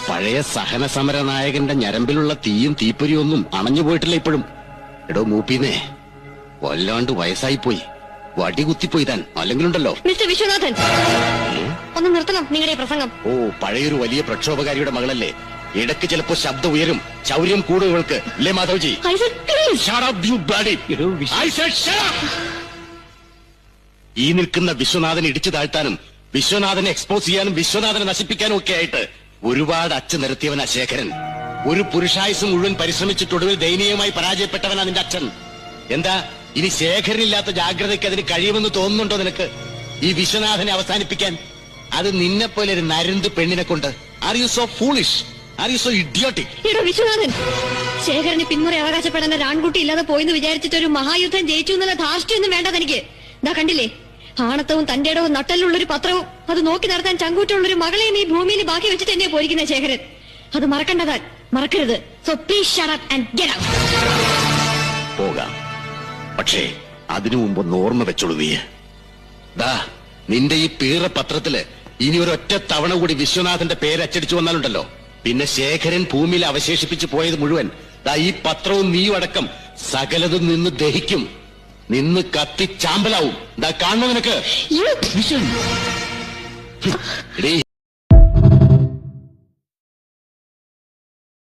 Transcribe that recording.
പഴയ സഹന സമര നായകന്റെ ഞരമ്പിലുള്ള തീയും തീപ്പൊരിയും ഒന്നും അണഞ്ഞു പോയിട്ടില്ല ഇപ്പോഴും. എടോ മൂപ്പീന്നേ, വല്ലാണ്ട് വയസ്സായി പോയി, വടി കുത്തിപ്പോയി താൻ. അല്ലെങ്കിലുണ്ടല്ലോ. മിസ്റ്റർ വിശ്വനാഥൻ, ഒന്ന് നിർത്തണം നിങ്ങളുടെ പ്രസംഗം. ഓ, പഴയൊരു വലിയ പ്രക്ഷോഭകാരിയുടെ മകളല്ലേ, ഇടയ്ക്ക് ചിലപ്പോ ശബ്ദം ഉയരും, ചൗര്യം കൂടും ഇവൾക്ക്. അല്ലേ മാധവ്ജി? ഈ നിൽക്കുന്ന വിശ്വനാഥനെ ഇടിച്ചു താഴ്ത്താനും വിശ്വനാഥനെ എക്സ്പോസ് ചെയ്യാനും വിശ്വനാഥനെ നശിപ്പിക്കാനും ഒക്കെ ആയിട്ട് ഒരുപാട് അച്ഛൻ നിരത്തിയവനാ ശേഖരൻ. ഒരു പുരുഷായുസ് മുഴുവൻ പരിശ്രമിച്ചിട്ടൊടുവിൽ ദയനീയമായി പരാജയപ്പെട്ടവനാ നിന്റെ അച്ഛൻ. എന്താ ഇനി ശേഖരനില്ലാത്ത ജാഗ്രതയ്ക്ക് അതിന് കഴിയുമെന്ന് തോന്നുന്നുണ്ടോ നിനക്ക് ഈ വിശ്വനാഥനെ അവസാനിപ്പിക്കാൻ? അത് നിന്നെപ്പോലെ ഒരു നരുന്ത് പെണ്ണിനെ കൊണ്ട്. Are you so foolish? Are you so idiotic? Viswanathan, ശേഖരന് പിന്മുറ അവകാശപ്പെടാൻ ഒരു ആൺകുട്ടി ഇല്ലാതെ പോയെന്ന് വിചാരിച്ചിട്ട് ഒരു മഹായുദ്ധം ജയിച്ചു എന്നുള്ള ധാർഷ്ട്യൊന്നും വേണ്ടത് എനിക്ക്. ഇതാ കണ്ടില്ലേ, ആണത്തവും തന്റെ ഇടവും നട്ടലുള്ളൊരു പത്രവും അത് നോക്കി നടത്താൻ ചങ്കൂറ്റുള്ളൊരു മകളെയും ഈ ഭൂമിയിൽ ബാക്കി വെച്ചിട്ട് തന്നെയാ പോയിരിക്കുന്ന ശേഖരൻ. അത് മറക്കണ്ടതാൻ, മറക്കരുത്. So please shut up and get out. പോകാം, പക്ഷേ അതിനു മുമ്പ് ഓർമ്മ വെച്ചോളൂ നീ. ദാ നിന്റെ ഈ പീറ പത്രത്തില് ഇനി ഒരൊറ്റ തവണ കൂടി വിശ്വനാഥന്റെ പേര് അച്ചടിച്ചു വന്നാലുണ്ടല്ലോ, പിന്നെ ശേഖരൻ ഭൂമിയിൽ അവശേഷിപ്പിച്ചു പോയത് മുഴുവൻ ദാ ഈ പത്രവും നീയും അടക്കം സകലതും നിന്ന് ദഹിക്കും, നിന്ന് കത്തി ചാമ്പലാവും. ദാ കാണണോ നിനക്ക്?